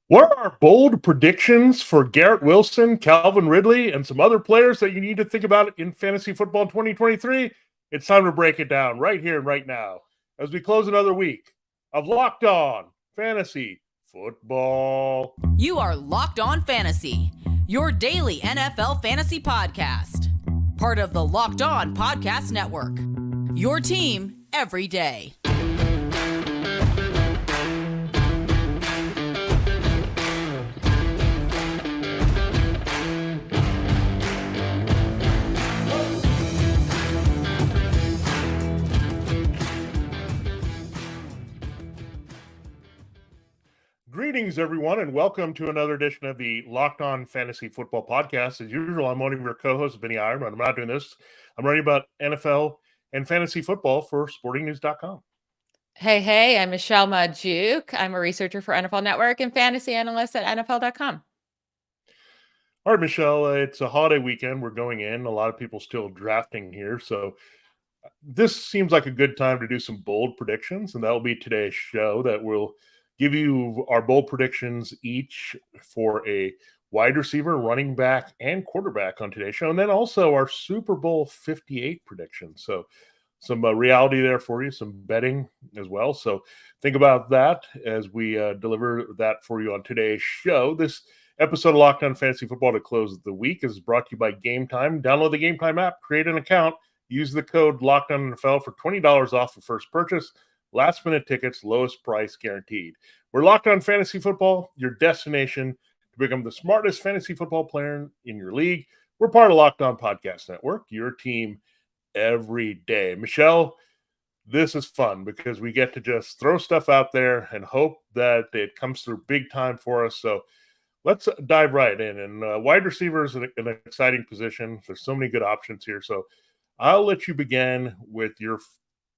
What are our bold predictions for Garrett Wilson, Calvin Ridley, and some other players that you need to think about in fantasy football in 2023? It's time to break it down right here and right now as we close another week of Locked On Fantasy Football. You are Locked On Fantasy, your daily NFL fantasy podcast. Part of the Locked On Podcast Network, your team every day. Greetings, everyone, and welcome to another edition of the Locked On Fantasy Football Podcast. As usual, I'm one of your co-hosts, Vinnie, Iyer, but I'm not doing this. I'm writing about NFL and fantasy football for sportingnews.com. Hey, I'm Michelle Magdziuk. I'm a researcher for NFL Network and fantasy analyst at NFL.com. All right, Michelle, it's a holiday weekend. We're going in. A lot of people still drafting here. So this seems like a good time to do some bold predictions, and that will be today's show that will give you our bold predictions each for a wide receiver, running back, and quarterback on today's show. And then also our Super Bowl 58 predictions. So some reality there for you, some betting as well. So think about that as we deliver that for you on today's show. This episode of Locked On Fantasy Football to close the week is brought to you by Gametime. Download the Gametime app, create an account, use the code LOCKEDONNFL for $20 off the first purchase. Last-minute tickets, lowest price guaranteed. We're Locked On Fantasy Football, your destination to become the smartest fantasy football player in your league. We're part of Locked On Podcast Network, your team every day. Michelle, this is fun because we get to just throw stuff out there and hope that it comes through big time for us. So let's dive right in. And wide receiver is an exciting position. There's so many good options here. So I'll let you begin with your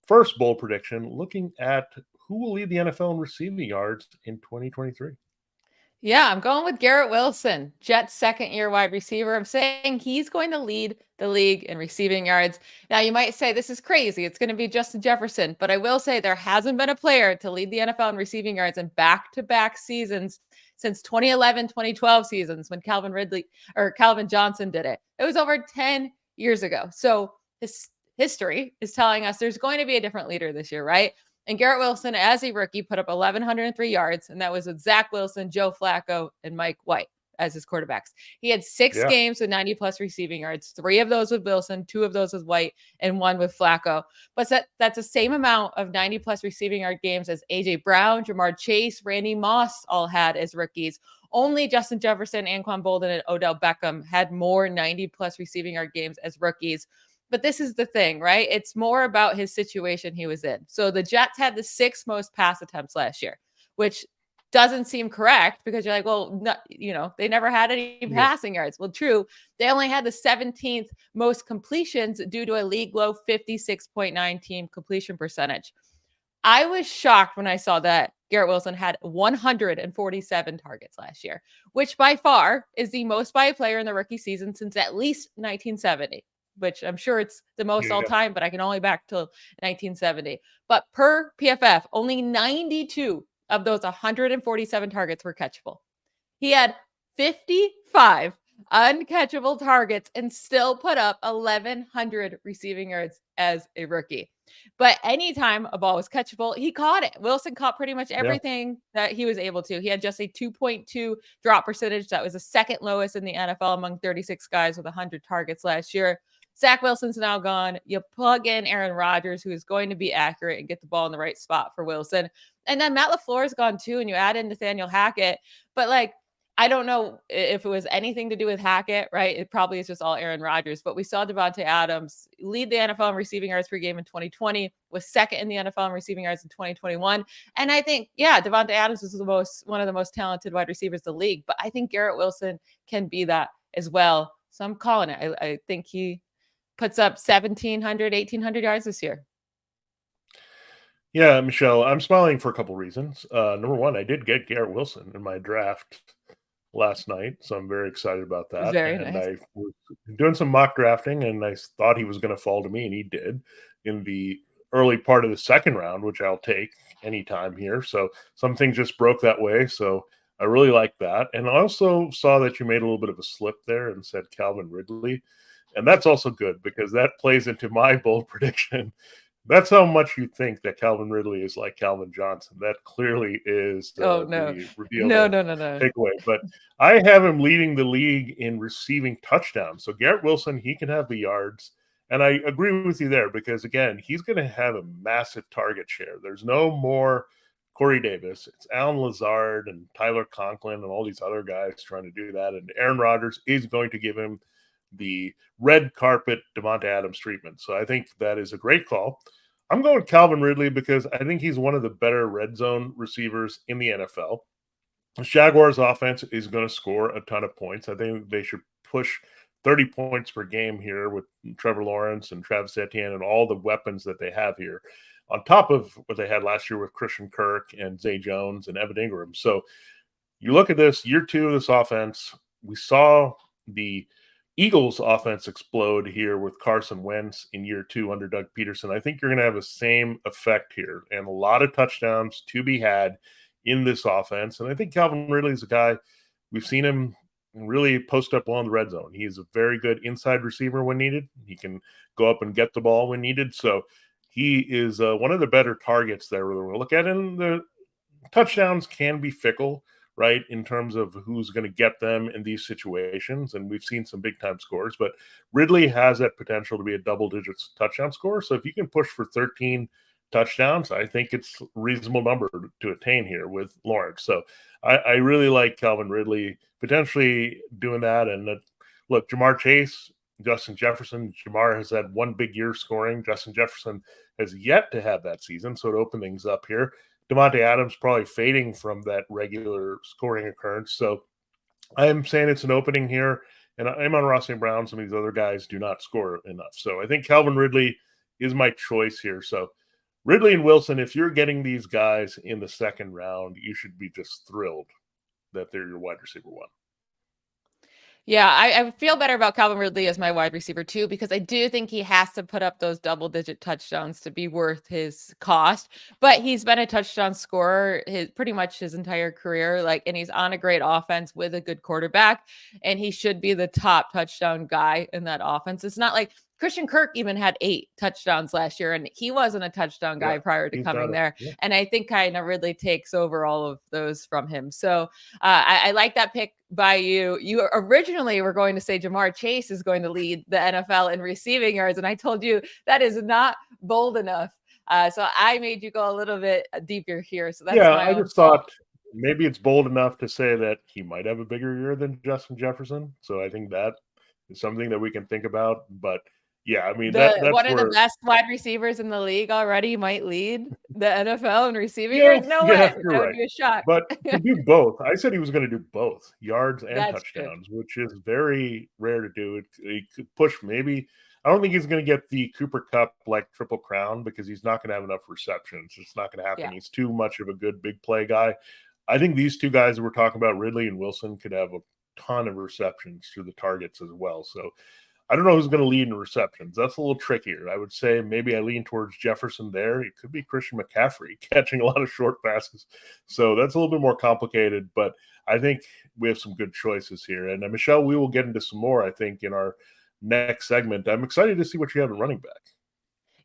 first bold prediction, looking at who will lead the NFL in receiving yards in 2023. Yeah, I'm going with Garrett Wilson, Jets' second-year wide receiver. I'm saying he's going to lead the league in receiving yards. Now, you might say this is crazy. It's going to be Justin Jefferson, but I will say there hasn't been a player to lead the NFL in receiving yards in back-to-back seasons since 2011, 2012 seasons when Calvin Johnson did it. It was over 10 years ago. So history is telling us there's going to be a different leader this year, right? And Garrett Wilson, as a rookie, put up 1,103 yards, and that was with Zach Wilson, Joe Flacco, and Mike White as his quarterbacks. He had six games with 90-plus receiving yards, 3 of those with Wilson, 2 of those with White, and 1 with Flacco. But that's the same amount of 90-plus receiving yard games as A.J. Brown, Jamar Chase, Randy Moss all had as rookies. Only Justin Jefferson, Anquan Boldin, and Odell Beckham had more 90-plus receiving yard games as rookies. But this is the thing, right? It's more about his situation he was in. So the Jets had the 6th most pass attempts last year, which doesn't seem correct because you're like, well, they never had any passing yards. Well, true. They only had the 17th most completions due to a league low 56.9 team completion percentage. I was shocked when I saw that Garrett Wilson had 147 targets last year, which by far is the most by a player in the rookie season since at least 1970. Which I'm sure it's the most all time, but I can only back till 1970. But per PFF, only 92 of those 147 targets were catchable. He had 55 uncatchable targets and still put up 1,100 receiving yards as a rookie. But anytime a ball was catchable, he caught it. Wilson caught pretty much everything that he was able to. He had just a 2.2 drop percentage. That was the second lowest in the NFL among 36 guys with 100 targets last year. Zach Wilson's now gone. You plug in Aaron Rodgers, who is going to be accurate and get the ball in the right spot for Wilson. And then Matt LaFleur is gone too, and you add in Nathaniel Hackett. But I don't know if it was anything to do with Hackett, right? It probably is just all Aaron Rodgers. But we saw Devontae Adams lead the NFL in receiving yards per game in 2020, was second in the NFL in receiving yards in 2021. And I think, Devontae Adams is one of the most talented wide receivers in the league. But I think Garrett Wilson can be that as well. So I'm calling it. I think he puts up 1,700, 1,800 yards this year. Yeah, Michelle, I'm smiling for a couple reasons. Number one, I did get Garrett Wilson in my draft last night, so I'm very excited about that. Very nice. I was doing some mock drafting, and I thought he was going to fall to me, and he did in the early part of the second round, which I'll take anytime here. So some things just broke that way. So I really like that. And I also saw that you made a little bit of a slip there and said Calvin Ridley. And that's also good because that plays into my bold prediction. That's how much you think that Calvin Ridley is like Calvin Johnson. That clearly is Oh, no. the reveal, No, the no, no, no. takeaway. But I have him leading the league in receiving touchdowns. So Garrett Wilson, he can have the yards. And I agree with you there because, again, he's going to have a massive target share. There's no more Corey Davis. It's Alan Lazard and Tyler Conklin and all these other guys trying to do that. And Aaron Rodgers is going to give him the red carpet Devonta Adams treatment. So I think that is a great call. I'm going with Calvin Ridley because I think he's one of the better red zone receivers in the NFL. The Jaguars offense is going to score a ton of points. I think they should push 30 points per game here with Trevor Lawrence and Travis Etienne and all the weapons that they have here, on top of what they had last year with Christian Kirk and Zay Jones and Evan Ingram. So you look at this, year two of this offense, we saw the Eagles offense explode here with Carson Wentz in year two under Doug Peterson. I think you're going to have the same effect here and a lot of touchdowns to be had in this offense. And I think Calvin Ridley is a guy, we've seen him really post up well in the red zone. He is a very good inside receiver when needed. He can go up and get the ball when needed. So he is one of the better targets there we're going to look at. And the touchdowns can be fickle, right, in terms of who's going to get them in these situations. And we've seen some big time scores, but Ridley has that potential to be a double digits touchdown score. So if you can push for 13 touchdowns, I think it's a reasonable number to attain here with Lawrence. So I really like Calvin Ridley potentially doing that. And look, Jamar Chase, Justin Jefferson. Jamar has had one big year scoring. Justin Jefferson has yet to have that season, so it opened things up here. Devonta Adams probably fading from that regular scoring occurrence. So I'm saying it's an opening here. And I'm on Ross St. Brown. Some of these other guys do not score enough. So I think Calvin Ridley is my choice here. So Ridley and Wilson, if you're getting these guys in the second round, you should be just thrilled that they're your wide receiver one. Yeah, I feel better about Calvin Ridley as my wide receiver too, because I do think he has to put up those double-digit touchdowns to be worth his cost. But he's been a touchdown scorer pretty much his entire career, and he's on a great offense with a good quarterback, and he should be the top touchdown guy in that offense. It's not like Christian Kirk even had 8 touchdowns last year, and he wasn't a touchdown guy prior to coming there. Yeah. And I think kind of Ridley takes over all of those from him. So I like that pick by you. You originally were going to say Jamar Chase is going to lead the NFL in receiving yards, and I told you that is not bold enough. So I made you go a little bit deeper here. So that's I just thought maybe it's bold enough to say that he might have a bigger year than Justin Jefferson. So I think that is something that we can think about. But yeah, I mean, that's one of the best wide receivers in the league already might lead the NFL in receiving yards. No way. That would be a shock. But to do both, I said he was going to do both yards and touchdowns, which is very rare to do. He could push maybe. I don't think he's going to get the Cooper Kupp triple crown because he's not going to have enough receptions. It's not going to happen. Yeah. He's too much of a good big play guy. I think these two guys that we're talking about, Ridley and Wilson, could have a ton of receptions through the targets as well. So I don't know who's going to lead in receptions. That's a little trickier. I would say maybe I lean towards Jefferson there. It could be Christian McCaffrey catching a lot of short passes. So that's a little bit more complicated, but I think we have some good choices here. And Michelle, we will get into some more, I think, in our next segment. I'm excited to see what you have at running back.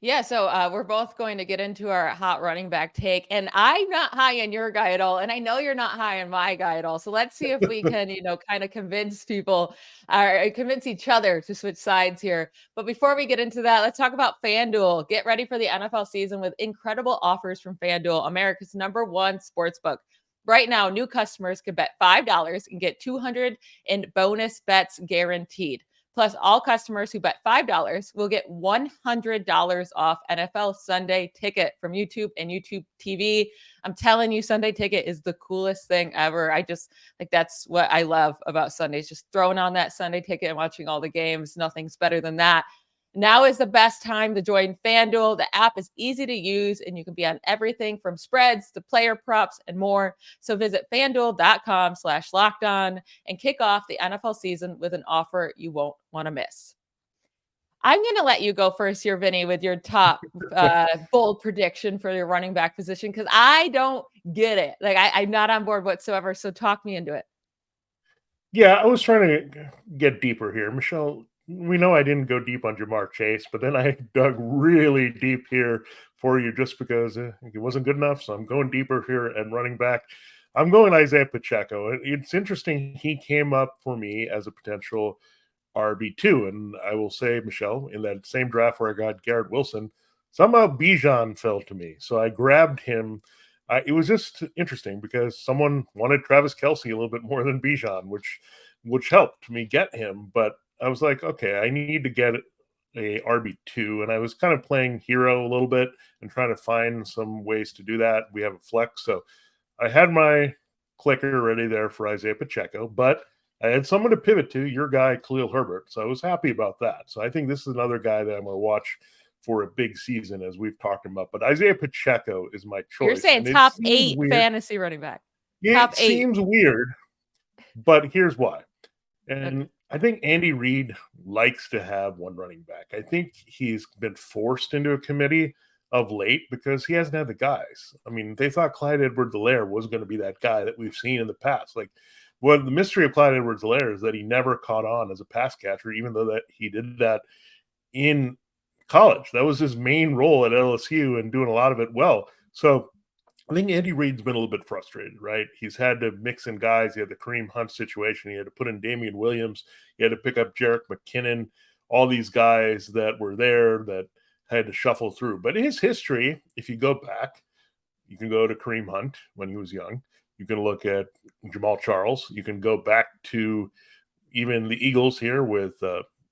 Yeah, so we're both going to get into our hot running back take, and I'm not high on your guy at all, and I know you're not high on my guy at all. So let's see if we can, kind of convince people or convince each other to switch sides here. But before we get into that, let's talk about FanDuel. Get ready for the NFL season with incredible offers from FanDuel, America's #1 sportsbook. Right now, new customers can bet $5 and get $200 in bonus bets guaranteed. Plus, all customers who bet $5 will get $100 off NFL Sunday Ticket from YouTube and YouTube TV. I'm telling you, Sunday Ticket is the coolest thing ever. I just that's what I love about Sundays, just throwing on that Sunday Ticket and watching all the games. Nothing's better than that. Now is the best time to join FanDuel. The app is easy to use, and you can be on everything from spreads to player props and more. So visit FanDuel.com/lockedon and kick off the NFL season with an offer you won't want to miss. I'm going to let you go first here, Vinny, with your top bold prediction for your running back position, because I don't get it. Like, I'm not on board whatsoever. So talk me into it. Yeah, I was trying to get deeper here. Michelle, we know I didn't go deep on Jamar Chase, but then I dug really deep here for you just because it wasn't good enough. So I'm going deeper here at running back. I'm going Isaiah Pacheco. It's interesting. He came up for me as a potential RB2. And I will say, Michelle, in that same draft where I got Garrett Wilson, somehow Bijan fell to me. So I grabbed him. It was just interesting because someone wanted Travis Kelce a little bit more than Bijan, which helped me get him. But I was like, okay, I need to get a RB2. And I was kind of playing hero a little bit and trying to find some ways to do that. We have a flex. So I had my clicker ready there for Isaiah Pacheco, but I had someone to pivot to, your guy, Khalil Herbert. So I was happy about that. So I think this is another guy that I'm going to watch for a big season, as we've talked about. But Isaiah Pacheco is my choice. You're saying top 8 fantasy running back. Top 8. Seems weird, but here's why. And I think Andy Reid likes to have one running back. I think he's been forced into a committee of late because he hasn't had the guys. I mean, they thought Clyde Edwards-Helaire was going to be that guy that we've seen in the past. Like, well, the mystery of Clyde Edwards-Helaire is that he never caught on as a pass catcher, even though that he did that in college. That was his main role at LSU and doing a lot of it well. So I think Andy Reid's been a little bit frustrated, right? He's had to mix in guys. He had the Kareem Hunt situation. He had to put in Damian Williams. He had to pick up Jerick McKinnon, all these guys that were there that had to shuffle through. But his history, if you go back, you can go to Kareem Hunt when he was young. You can look at Jamal Charles. You can go back to even the Eagles here with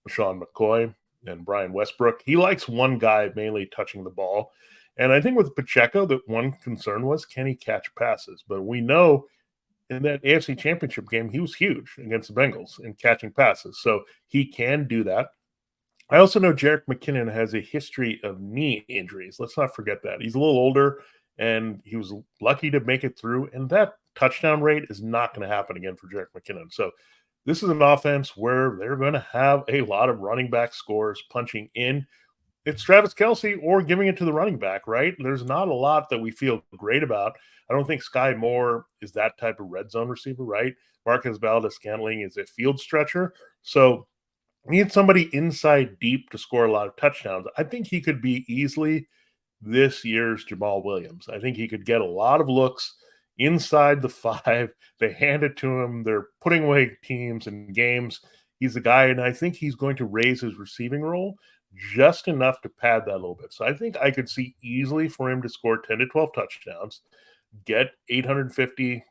Sean McCoy and Brian Westbrook. He likes one guy mainly touching the ball. And I think with Pacheco, that one concern was, can he catch passes? But we know in that AFC Championship game, he was huge against the Bengals in catching passes. So he can do that. I also know Jerick McKinnon has a history of knee injuries. Let's not forget that. He's a little older, and he was lucky to make it through. And that touchdown rate is not going to happen again for Jerick McKinnon. So this is an offense where they're going to have a lot of running back scores punching in. It's Travis Kelce or giving it to the running back, right? There's not a lot that we feel great about. I don't think Sky Moore is that type of red zone receiver, right? Marquez Valdes-Scantling is a field stretcher. So we need somebody inside deep to score a lot of touchdowns. I think he could be easily this year's Jamal Williams. I think he could get a lot of looks inside the 5. They hand it to him. They're putting away teams and games. He's the guy, and I think he's going to raise his receiving role just enough to pad that a little bit. So I think I could see easily for him to score 10 to 12 touchdowns, get 850,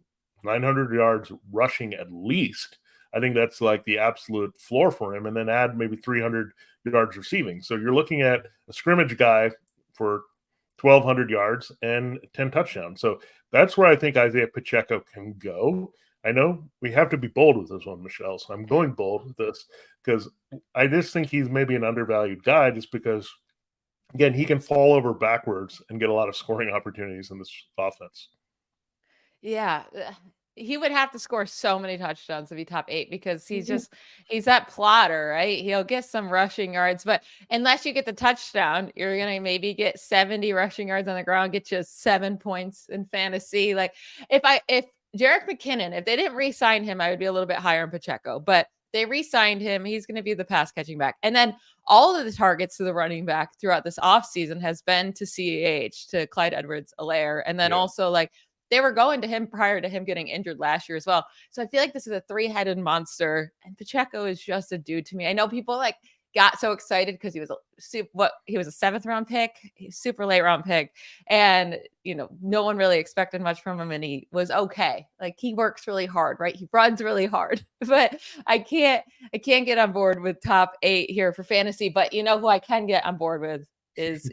900 yards rushing at least. I think that's like the absolute floor for him, and then add maybe 300 yards receiving. So you're looking at a scrimmage guy for 1,200 yards and 10 touchdowns. So that's where I think Isaiah Pacheco can go. I know we have to be bold with this one, Michelle, so I'm going bold with this because I just think he's maybe an undervalued guy just because, again, he can fall over backwards and get a lot of scoring opportunities in this offense. Yeah. He would have to score so many touchdowns to be top 8 because he's that plotter, right? He'll get some rushing yards, but unless you get the touchdown, you're going to maybe get 70 rushing yards on the ground, get you 7 points in fantasy. Like if Jerick McKinnon, if they didn't re-sign him, I would be a little bit higher on Pacheco, but they re-signed him. He's going to be the pass catching back. And then all of the targets to the running back throughout this offseason has been to CAH, to Clyde Edwards-Helaire. And then also like, they were going to him prior to him getting injured last year as well. So I feel like this is a 3-headed monster, and Pacheco is just a dude to me. I know people like got so excited because he was a 7th round pick, super late round pick, and no one really expected much from him, and he was okay. Like he works really hard, right? He runs really hard, but I can't get on board with top 8 here for fantasy. But who I can get on board with is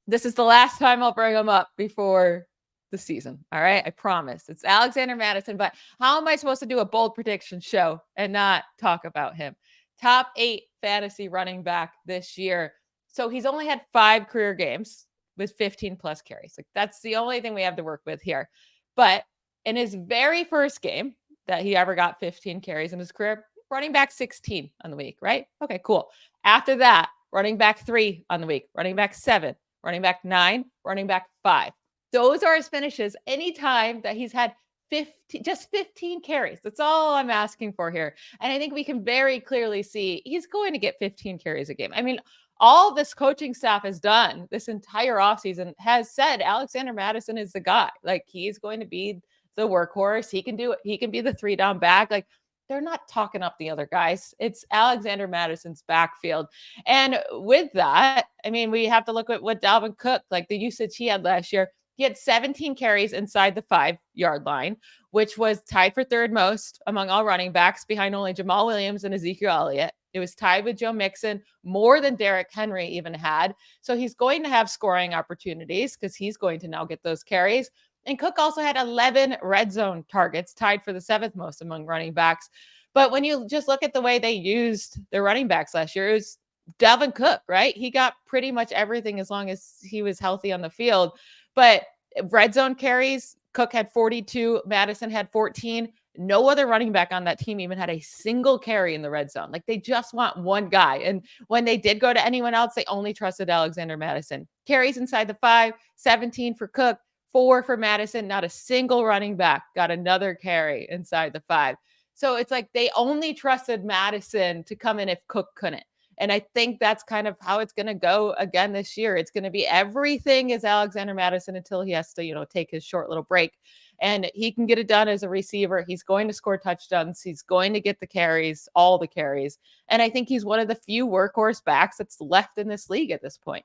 this is the last time I'll bring him up before the season. All right. I promise. It's Alexander Mattison, but how am I supposed to do a bold prediction show and not talk about him? Top 8 fantasy running back this year. So he's only had 5 career games with 15 plus carries. Like that's the only thing we have to work with here. But in his very first game that he ever got 15 carries in his career, running back 16 on the week, right? Okay, cool. After that, running back 3 on the week, running back 7, running back 9, running back 5. Those are his finishes anytime that he's had 15 carries. That's all I'm asking for here. And I think we can very clearly see he's going to get 15 carries a game. I mean, all this coaching staff has done this entire offseason has said Alexander Mattison is the guy. Like, he's going to be the workhorse. He can do it. He can be the 3-down back. Like, they're not talking up the other guys. It's Alexander Mattison's backfield. And with that, I mean, we have to look at what Dalvin Cook, like the usage he had last year. He had 17 carries inside the 5-yard line, which was tied for third most among all running backs, behind only Jamal Williams and Ezekiel Elliott. It was tied with Joe Mixon, more than Derrick Henry even had. So he's going to have scoring opportunities because he's going to now get those carries. And Cook also had 11 red zone targets, tied for the 7th most among running backs. But when you just look at the way they used their running backs last year, it was Dalvin Cook, right? He got pretty much everything as long as he was healthy on the field. But red zone carries, Cook had 42, Mattison had 14. No other running back on that team even had a single carry in the red zone. Like, they just want one guy. And when they did go to anyone else, they only trusted Alexander Mattison. Carries inside the 5, 17 for Cook, 4 for Mattison. Not a single running back got another carry inside the 5. So it's like they only trusted Mattison to come in if Cook couldn't. And I think that's kind of how it's going to go again this year. It's going to be everything is Alexander Mattison until he has to, take his short little break. And he can get it done as a receiver. He's going to score touchdowns. He's going to get the carries, all the carries. And I think he's one of the few workhorse backs that's left in this league at this point.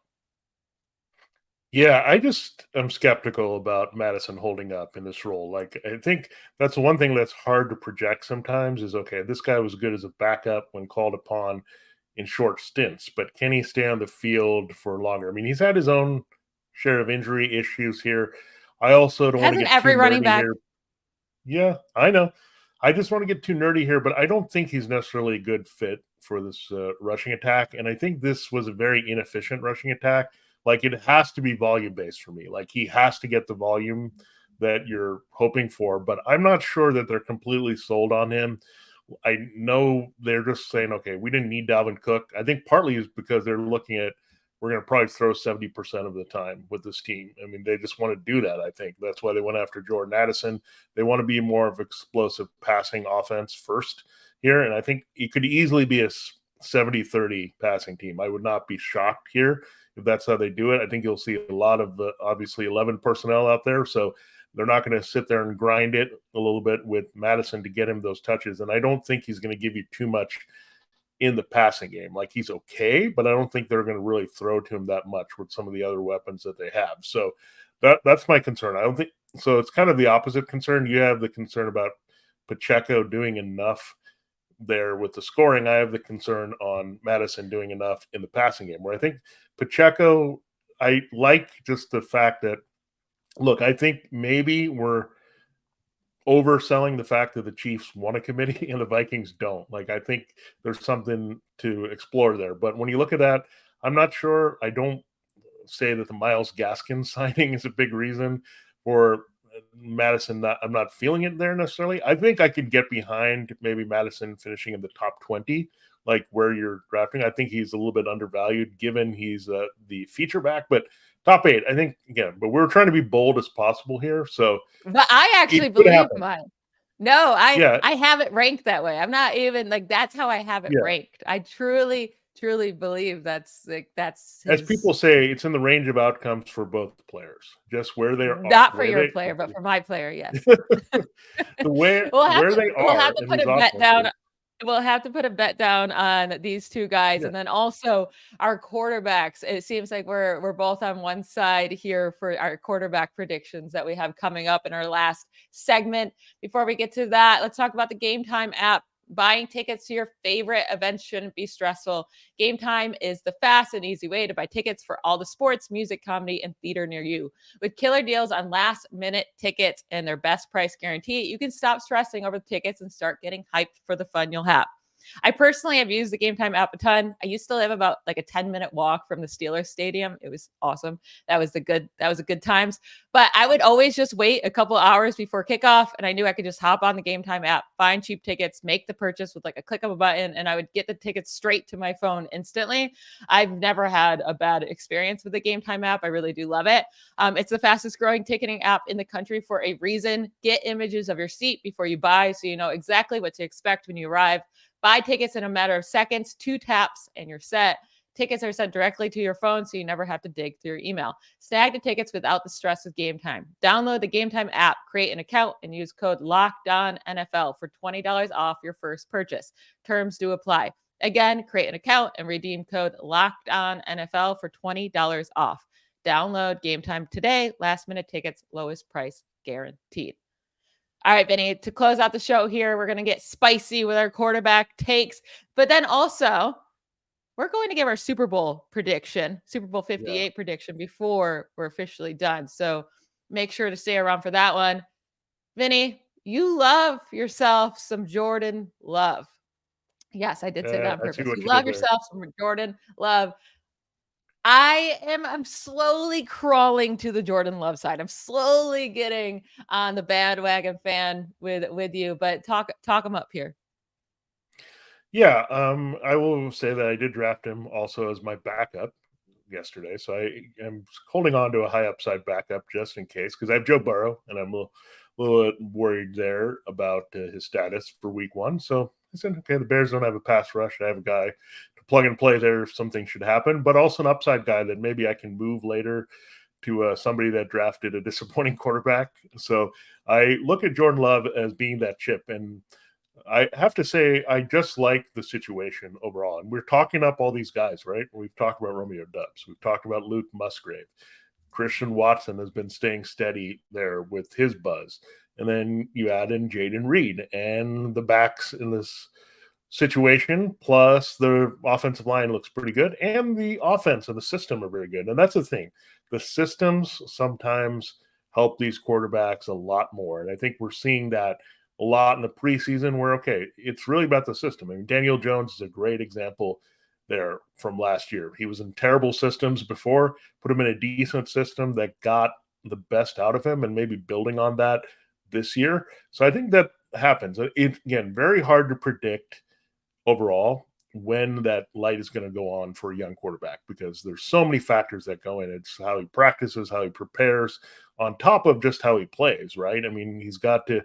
Yeah, I'm skeptical about Mattison holding up in this role. Like, I think that's one thing that's hard to project sometimes is, okay, this guy was good as a backup when called upon in short stints, but can he stay on the field for longer? I mean, he's had his own share of injury issues here. I also don't want to get every too running nerdy back here. Yeah, I know. I just want to get too nerdy here, but I don't think he's necessarily a good fit for this rushing attack. And I think this was a very inefficient rushing attack. Like, it has to be volume based for me. Like, he has to get the volume that you're hoping for, but I'm not sure that they're completely sold on him. I know they're just saying, okay, we didn't need Dalvin Cook. I think partly is because they're looking at, we're going to probably throw 70% of the time with this team. I mean, they just want to do that, I think. That's why they went after Jordan Addison. They want to be more of explosive passing offense first here, and I think it could easily be a 70-30 passing team. I would not be shocked here if that's how they do it. I think you'll see a lot of, obviously, 11 personnel out there, so they're not going to sit there and grind it a little bit with Mattison to get him those touches. And I don't think he's going to give you too much in the passing game. Like, he's okay, but I don't think they're going to really throw to him that much with some of the other weapons that they have. So that's my concern. I don't think so. It's kind of the opposite concern. You have the concern about Pacheco doing enough there with the scoring. I have the concern on Mattison doing enough in the passing game, where I think Pacheco, I like just the fact that, look, I think maybe we're overselling the fact that the Chiefs won a committee and the Vikings don't. Like, I think there's something to explore there. But when you look at that, I'm not sure. I don't say that the Myles Gaskin signing is a big reason for Mattison. I'm not feeling it there necessarily. I think I could get behind maybe Mattison finishing in the top 20, like where you're drafting. I think he's a little bit undervalued given he's the feature back, but top 8, I think, again, but we're trying to be bold as possible here. So, but I actually believe mine. No, I have it ranked that way. I'm not even like, that's how I have it ranked. I truly believe that's his... As people say, it's in the range of outcomes for both players, just where they are. Not for your player, but for my player, yes. where they are. We'll have to put a bet down. We'll have to put a bet down on these two guys. And then also our quarterbacks. It seems like we're both on one side here for our quarterback predictions that we have coming up in our last segment. Before we get to that, let's talk about the Gametime app. Buying tickets to your favorite events shouldn't be stressful. Gametime is the fast and easy way to buy tickets for all the sports, music, comedy, and theater near you. With killer deals on last-minute tickets and their best price guarantee, you can stop stressing over the tickets and start getting hyped for the fun you'll have. I personally have used the Gametime app a ton. I used to live about like a 10-minute walk from the Steelers stadium. It was awesome. That was a good times. But I would always just wait a couple hours before kickoff, and I knew I could just hop on the Gametime app, find cheap tickets, make the purchase with like a click of a button, and I would get the tickets straight to my phone instantly. I've never had a bad experience with the Gametime app. I really do love it. It's the fastest growing ticketing app in the country for a reason. Get images of your seat before you buy so you know exactly what to expect when you arrive. Buy tickets in a matter of seconds, 2 taps, and you're set. Tickets are sent directly to your phone, so you never have to dig through your email. Snag the tickets without the stress of Gametime. Download the Gametime app, create an account, and use code LOCKEDONNFL for $20 off your first purchase. Terms do apply. Again, create an account and redeem code LOCKEDONNFL for $20 off. Download Gametime today. Last minute tickets, lowest price guaranteed. All right, Vinnie, to close out the show here, we're going to get spicy with our quarterback takes, but then also we're going to give our Super Bowl prediction, Super Bowl 58 prediction before we're officially done. So make sure to stay around for that one. Vinnie, you love yourself some Jordan Love. Yes, I did say that on purpose. You love yourself some Jordan Love. I'm slowly crawling to the Jordan Love side. I'm slowly getting on the bandwagon fan with you, but talk him up here. Yeah, I will say that I did draft him also as my backup yesterday, so I am holding on to a high upside backup just in case because I have Joe Burrow and I'm a little worried there about his status for Week 1. So I said, okay, the Bears don't have a pass rush. I have a guy to plug and play there if something should happen, but also an upside guy that maybe I can move later to somebody that drafted a disappointing quarterback. So I look at Jordan Love as being that chip, and I have to say, I just like the situation overall. And we're talking up all these guys, right? We've talked about Romeo Doubs. We've talked about Luke Musgrave. Christian Watson has been staying steady there with his buzz. And then you add in Jaden Reed and the backs in this situation, plus the offensive line looks pretty good. And the offense and the system are very good. And that's the thing. The systems sometimes help these quarterbacks a lot more. And I think we're seeing that a lot in the preseason where, okay, it's really about the system. I mean, Daniel Jones is a great example there from last year. He was in terrible systems before, put him in a decent system that got the best out of him and maybe building on that this year. So I think that happens. Again, very hard to predict overall when that light is going to go on for a young quarterback because there's so many factors that go in. It's how he practices, how he prepares, on top of just how he plays, right? I mean, he's got to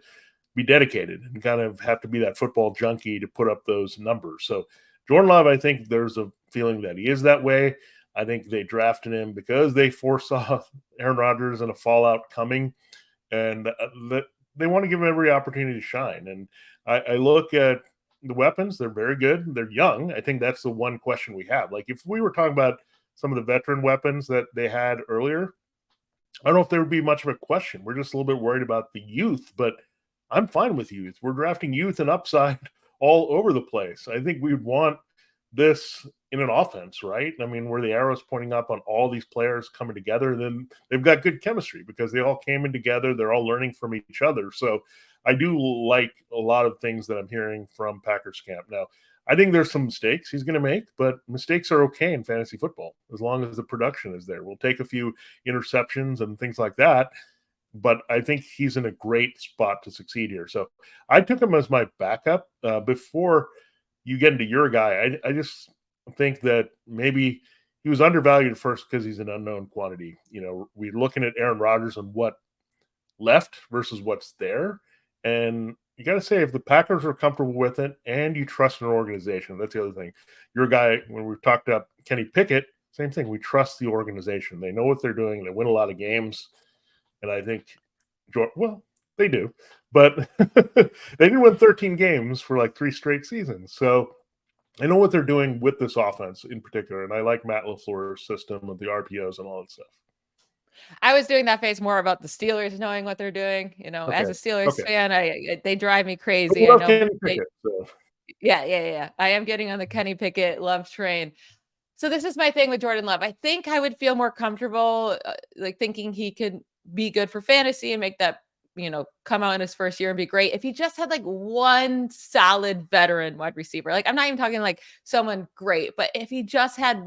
be dedicated and kind of have to be that football junkie to put up those numbers. So Jordan Love, I think there's a feeling that he is that way. I think they drafted him because they foresaw Aaron Rodgers and a fallout coming, and they want to give him every opportunity to shine. And I look at the weapons; they're very good. They're young. I think that's the one question we have. Like if we were talking about some of the veteran weapons that they had earlier, I don't know if there would be much of a question. We're just a little bit worried about the youth, but I'm fine with youth. We're drafting youth and upside all over the place. I think we'd want this in an offense, right? I mean, where the arrow's pointing up on all these players coming together, then they've got good chemistry because they all came in together. They're all learning from each other. So I do like a lot of things that I'm hearing from Packers camp. Now, I think there's some mistakes he's going to make, but mistakes are okay in fantasy football as long as the production is there. We'll take a few interceptions and things like that, but I think he's in a great spot to succeed here. So I took him as my backup. Before you get into your guy, I just think that maybe he was undervalued at first because he's an unknown quantity. You know, we're looking at Aaron Rodgers and what left versus what's there. And you got to say, if the Packers are comfortable with it and you trust an organization, that's the other thing. Your guy, when we talked about Kenny Pickett, same thing. We trust the organization. They know what they're doing. They win a lot of games. And I think, well, they do, but they didn't win 13 games for like 3 straight seasons. So I know what they're doing with this offense in particular. And I like Matt LaFleur's system with the RPOs and all that stuff. I was doing that phase more about the Steelers knowing what they're doing. You know, as a Steelers fan, they drive me crazy. I know. Kenny Pickett, so. Yeah. I am getting on the Kenny Pickett love train. So this is my thing with Jordan Love. I think I would feel more comfortable like thinking he could be good for fantasy and make that come out in his first year and be great if he just had like one solid veteran wide receiver. Like, I'm not even talking like someone great, but if he just had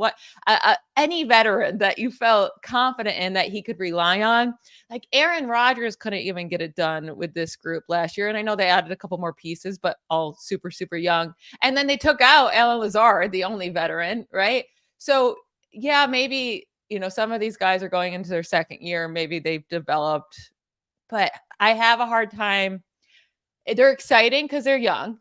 any veteran that you felt confident in that he could rely on. Like, Aaron Rodgers couldn't even get it done with this group last year. And I know they added a couple more pieces, but all super, super young. And then they took out Alan Lazard, the only veteran, right? So yeah, maybe, some of these guys are going into their second year. Maybe they've developed, but I have a hard time. They're exciting because they're young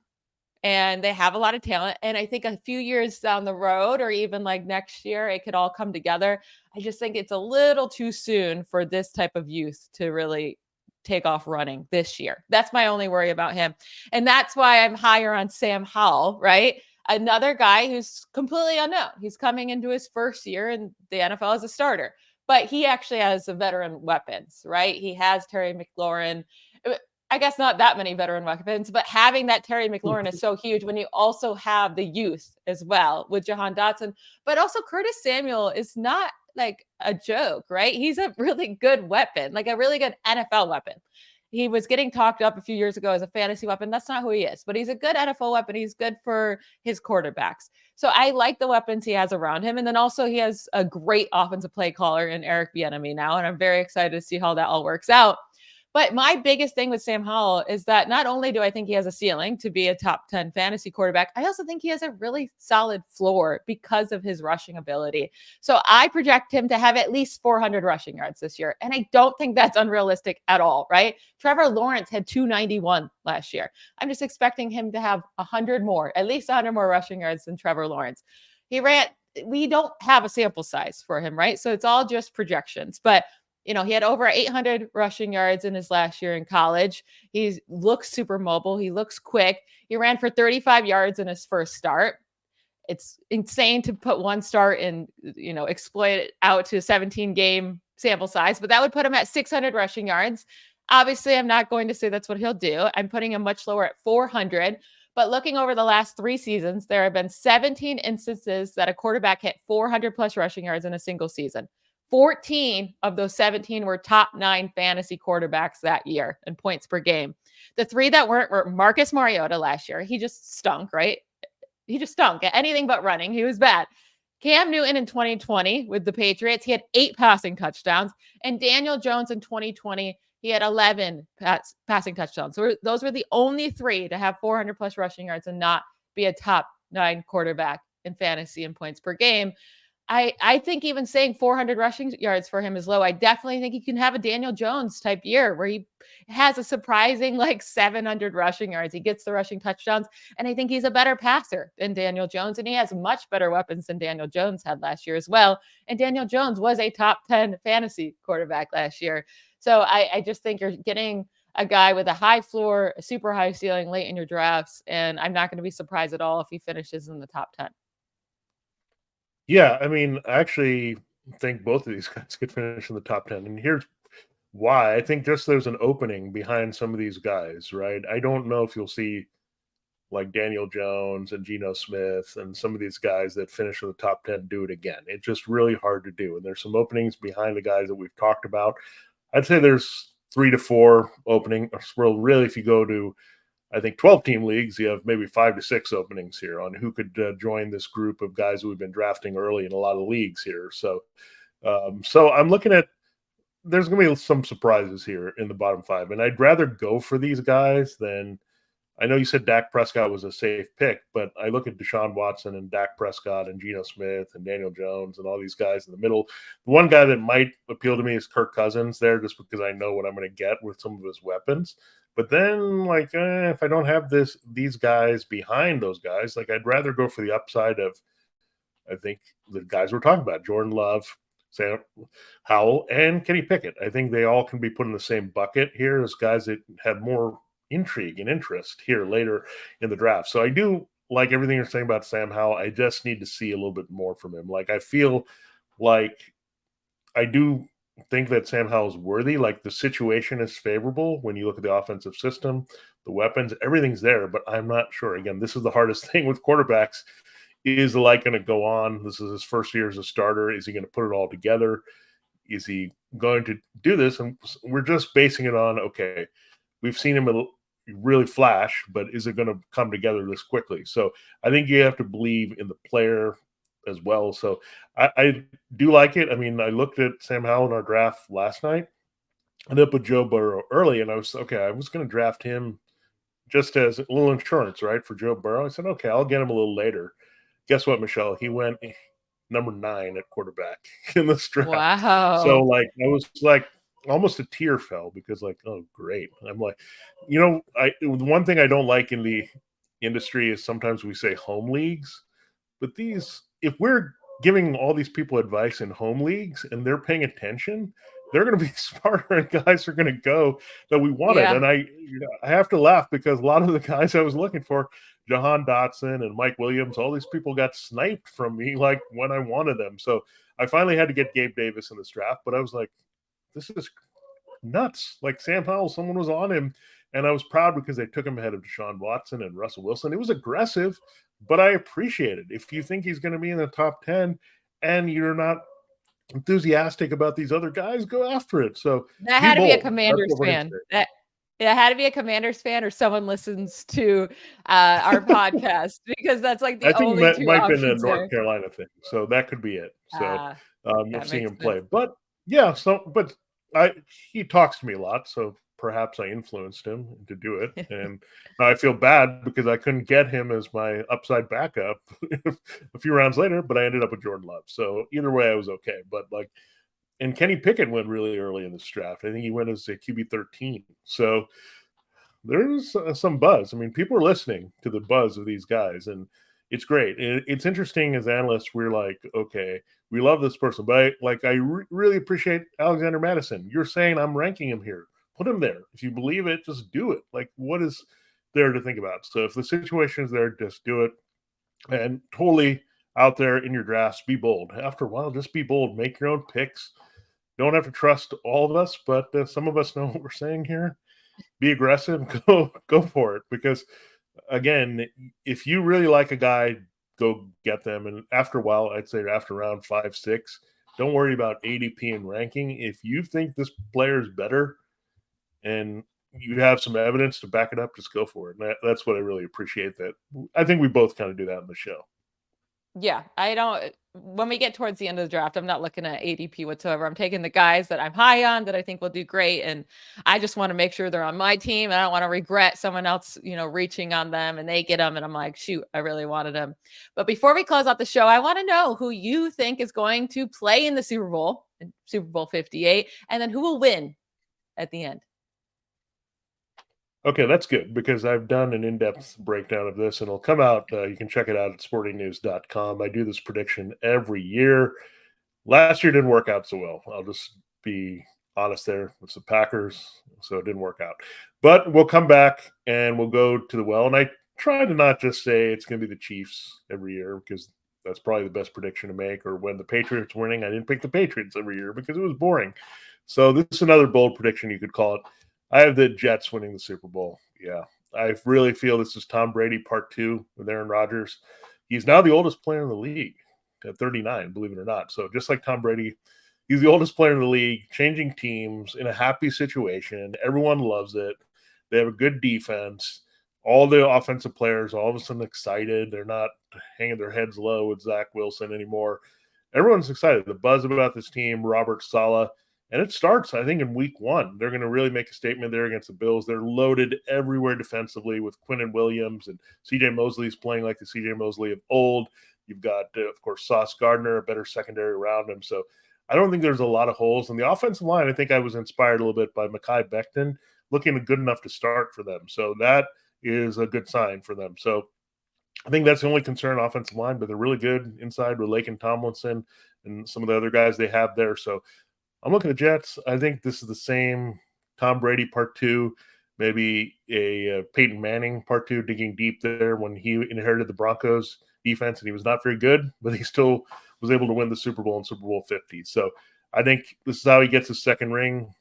and they have a lot of talent. And I think a few years down the road, or even like next year, it could all come together. I just think it's a little too soon for this type of youth to really take off running this year. That's my only worry about him. And that's why I'm higher on Sam Howell, right? Another guy who's completely unknown. He's coming into his first year in the NFL as a starter, but he actually has the veteran weapons, right? He has Terry McLaurin. I guess not that many veteran weapons, but having that Terry McLaurin is so huge when you also have the youth as well with Jahan Dotson. But also Curtis Samuel is not like a joke, right? He's a really good weapon, like a really good NFL weapon. He was getting talked up a few years ago as a fantasy weapon. That's not who he is, but he's a good NFL weapon. He's good for his quarterbacks. So I like the weapons he has around him. And then also he has a great offensive play caller in Eric Bieniemy now. And I'm very excited to see how that all works out. But my biggest thing with Sam Howell is that not only do I think he has a ceiling to be a top 10 fantasy quarterback, I also think he has a really solid floor because of his rushing ability. So I project him to have at least 400 rushing yards this year. And I don't think that's unrealistic at all, right? Trevor Lawrence had 291 last year. I'm just expecting him to have 100 more, at least 100 more rushing yards than Trevor Lawrence. We don't have a sample size for him, right? So it's all just projections. But he had over 800 rushing yards in his last year in college. He looks super mobile. He looks quick. He ran for 35 yards in his first start. It's insane to put one start and, exploit it out to a 17-game sample size, but that would put him at 600 rushing yards. Obviously, I'm not going to say that's what he'll do. I'm putting him much lower at 400. But looking over the last 3 seasons, there have been 17 instances that a quarterback hit 400 plus rushing yards in a single season. 14 of those 17 were top 9 fantasy quarterbacks that year in points per game. The 3 that weren't were Marcus Mariota last year. He just stunk, right? He just stunk at anything but running. He was bad. Cam Newton in 2020 with the Patriots, he had 8 passing touchdowns. And Daniel Jones in 2020, he had 11 passing touchdowns. So those were the only 3 to have 400 plus rushing yards and not be a top 9 quarterback in fantasy and points per game. I think even saying 400 rushing yards for him is low. I definitely think he can have a Daniel Jones type year where he has a surprising 700 rushing yards. He gets the rushing touchdowns, and I think he's a better passer than Daniel Jones, and he has much better weapons than Daniel Jones had last year as well. And Daniel Jones was a top 10 fantasy quarterback last year. So I just think you're getting a guy with a high floor, a super high ceiling late in your drafts, and I'm not going to be surprised at all if he finishes in the top 10. Yeah, I mean, I actually think both of these guys could finish in the top 10. And here's why. I think just there's an opening behind some of these guys, right? I don't know if you'll see like Daniel Jones and Geno Smith and some of these guys that finish in the top 10 do it again. It's just really hard to do. And there's some openings behind the guys that we've talked about. I'd say there's 3 to 4 openings. Well, really, if you go to I think 12-team leagues, you have maybe 5 to 6 openings here on who could join this group of guys who we've been drafting early in a lot of leagues here. So I'm looking at there's going to be some surprises here in the bottom 5, and I'd rather go for these guys than I know you said Dak Prescott was a safe pick, but I look at Deshaun Watson and Dak Prescott and Geno Smith and Daniel Jones and all these guys in the middle. The one guy that might appeal to me is Kirk Cousins there just because I know what I'm going to get with some of his weapons. But then, if I don't have these guys behind those guys, I'd rather go for the upside of, I think, the guys we're talking about, Jordan Love, Sam Howell, and Kenny Pickett. I think they all can be put in the same bucket here as guys that have more intrigue and interest here later in the draft. So I do like everything you're saying about Sam Howell. I just need to see a little bit more from him. I feel like I do think that Sam Howell's worthy. The situation is favorable when you look at the offensive system, the weapons, everything's there, but I'm not sure. Again, this is the hardest thing with quarterbacks. Is the light going to go on? This is his first year as a starter. Is he going to put it all together? Is he going to do this, and we're just basing it on, okay, we've seen him really flash, but is it going to come together this quickly? So I think you have to believe in the player as well. So I do like it. I mean, I looked at Sam Howell in our draft last night. I ended up with Joe Burrow early, and I was going to draft him just as a little insurance, right, for Joe Burrow. I said, okay, I'll get him a little later. Guess what, Michelle? He went number 9 at quarterback in this draft. So, Wow. like, I was like, almost a tear fell because, like, oh, great. I'm like, the one thing I don't like in the industry is sometimes we say home leagues, but if we're giving all these people advice in home leagues and they're paying attention, they're going to be smarter and guys are going to go that we wanted. Yeah. And I have to laugh because a lot of the guys I was looking for, Jahan Dotson and Mike Williams, all these people got sniped from me like when I wanted them. So I finally had to get Gabe Davis in this draft, but I was like, this is nuts. Like Sam Howell, someone was on him, and I was proud because they took him ahead of Deshaun Watson and Russell Wilson. It was aggressive, but I appreciate it. If you think he's going to be in the top 10 and you're not enthusiastic about these other guys, go after it. So That be had to be a bold. Commanders fan. That had to be a Commanders fan, or someone listens to our podcast, because that's like the I think only it two might have been a options North there. Carolina thing. So that could be it. So you'll That see makes him play. sense. But yeah, but he talks to me a lot, so perhaps I influenced him to do it. And I feel bad because I couldn't get him as my upside backup a few rounds later, but I ended up with Jordan Love. So either way, I was okay. But and Kenny Pickett went really early in this draft. I think he went as a QB 13. So there's some buzz. I mean, people are listening to the buzz of these guys, and it's great. It's interesting as analysts. We're like, okay, we love this person, but I really appreciate Alexander Madison. You're saying I'm ranking him here. Put him there. If you believe it, just do it. Like, what is there to think about? So if the situation is there, just do it. And totally out there in your drafts, be bold. After a while, just be bold. Make your own picks. Don't have to trust all of us, but some of us know what we're saying here. Be aggressive. Go for it. Because again, if you really like a guy, go get them. And after a while, I'd say after round 5, 6, don't worry about ADP and ranking. If you think this player is better and you have some evidence to back it up, just go for it. And that's what I really appreciate. That I think we both kind of do that in the show. Yeah, when we get towards the end of the draft, I'm not looking at ADP whatsoever. I'm taking the guys that I'm high on, that I think will do great. And I just want to make sure they're on my team. And I don't want to regret someone else, reaching on them and they get them. And I'm like, shoot, I really wanted them. But before we close out the show, I want to know who you think is going to play in the Super Bowl, in Super Bowl 58, and then who will win at the end. Okay, that's good because I've done an in-depth breakdown of this and it'll come out. You can check it out at sportingnews.com. I do this prediction every year. Last year didn't work out so well. I'll just be honest there. It's the Packers, so it didn't work out. But we'll come back and we'll go to the well. And I try to not just say it's going to be the Chiefs every year because that's probably the best prediction to make. Or when the Patriots winning, I didn't pick the Patriots every year because it was boring. So this is another bold prediction, you could call it. I have the Jets winning the Super Bowl. Yeah. I really feel this is Tom Brady part 2 with Aaron Rodgers. He's now the oldest player in the league at 39, believe it or not. So just like Tom Brady, he's the oldest player in the league, changing teams in a happy situation. Everyone loves it. They have a good defense. All the offensive players all of a sudden excited. They're not hanging their heads low with Zach Wilson anymore. Everyone's excited. The buzz about this team, Robert Saleh. And it starts, I think, in week 1. They're going to really make a statement there against the Bills. They're loaded everywhere defensively with Quinnen Williams, and C.J. Mosley's playing like the C.J. Mosley of old. You've got, of course, Sauce Gardner, a better secondary around him. So I don't think there's a lot of holes. In the offensive line, I think I was inspired a little bit by Mekhi Becton looking good enough to start for them. So that is a good sign for them. So I think that's the only concern, offensive line, but they're really good inside with Laken Tomlinson and some of the other guys they have there. So I'm looking at the Jets. I think this is the same Tom Brady part 2, maybe a Peyton Manning part 2, digging deep there when he inherited the Broncos defense, and he was not very good, but he still was able to win the Super Bowl in Super Bowl 50. So I think this is how he gets his second ring.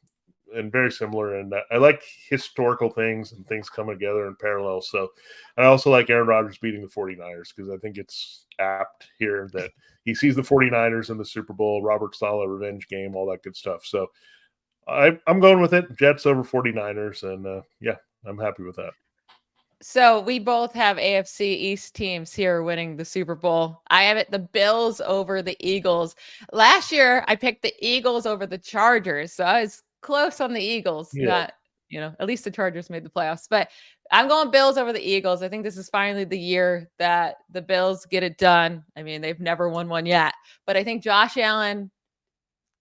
and very similar. And I like historical things and things coming together in parallel. So I also like Aaron Rodgers beating the 49ers because I think it's apt here that he sees the 49ers in the Super Bowl, Robert Saleh revenge game, all that good stuff. So I'm going with it. Jets over 49ers. And yeah, I'm happy with that. So we both have AFC East teams here winning the Super Bowl. I have it the Bills over the Eagles. Last year, I picked the Eagles over the Chargers. So I was close on the Eagles. Yeah. Not, at least the Chargers made the playoffs. But I'm going Bills over the Eagles. I think this is finally the year that the Bills get it done. I mean, they've never won one yet. But I think Josh Allen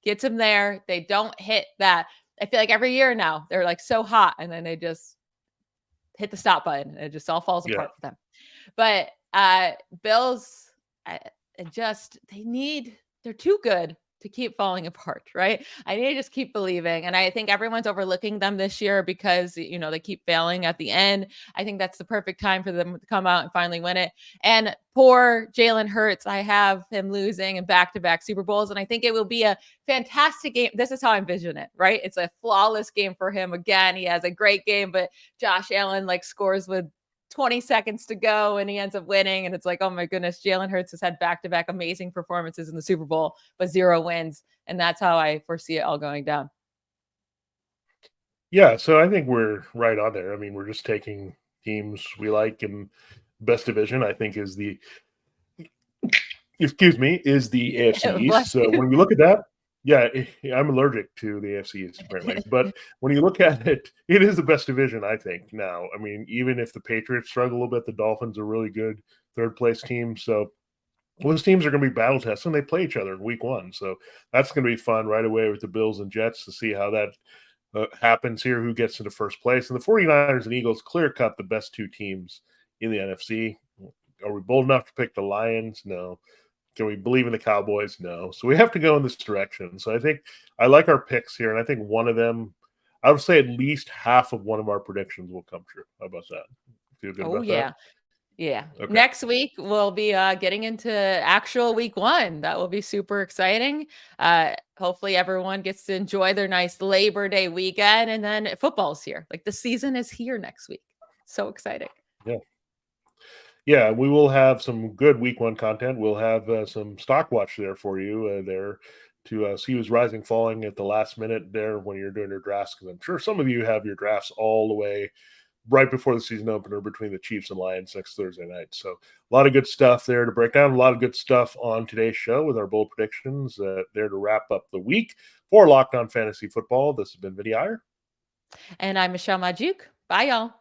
gets them there. They don't hit that. I feel like every year now, they're like so hot. And then they just hit the stop button. It just all falls apart for them. But Bills, they're too good to keep falling apart, right? I need to just keep believing. And I think everyone's overlooking them this year because, they keep failing at the end. I think that's the perfect time for them to come out and finally win it. And poor Jalen Hurts, I have him losing in back-to-back Super Bowls. And I think it will be a fantastic game. This is how I envision it, right? It's a flawless game for him. Again, he has a great game, but Josh Allen scores with 20 seconds to go and he ends up winning. And it's like, oh my goodness, Jalen Hurts has had back-to-back amazing performances in the Super Bowl, but 0 wins. And that's how I foresee it all going down. Yeah, so I think we're right on there. I mean, we're just taking teams we like, and best division, I think, is the AFC East. So when you look at that, yeah, I'm allergic to the AFC East apparently. But when you look at it, it is the best division, I think, now. I mean, even if the Patriots struggle a little bit, the Dolphins are really good third place team. So those teams are going to be battle tested, and they play each other in week 1. So that's going to be fun right away with the Bills and Jets to see how that happens here, who gets into first place. And the 49ers and Eagles clear-cut the best 2 teams in the NFC. Are we bold enough to pick the Lions? No. Can we believe in the Cowboys? No. So we have to go in this direction. So I think I like our picks here, and I think one of them, I would say at least half of one of our predictions will come true. How about that? Feel good about that? Yeah. Okay. Next week, we'll be getting into actual week 1. That will be super exciting. Hopefully everyone gets to enjoy their nice Labor Day weekend. And then football's here. The season is here next week. So exciting. Yeah. Yeah, we will have some good week 1 content. We'll have some stock watch there for you there to see who's rising, falling at the last minute there when you're doing your drafts. Because I'm sure some of you have your drafts all the way right before the season opener between the Chiefs and Lions next Thursday night. So a lot of good stuff there to break down. A lot of good stuff on today's show with our bold predictions there to wrap up the week. For Locked On Fantasy Football, this has been Vinnie Iyer. And I'm Michelle Magdziuk. Bye, y'all.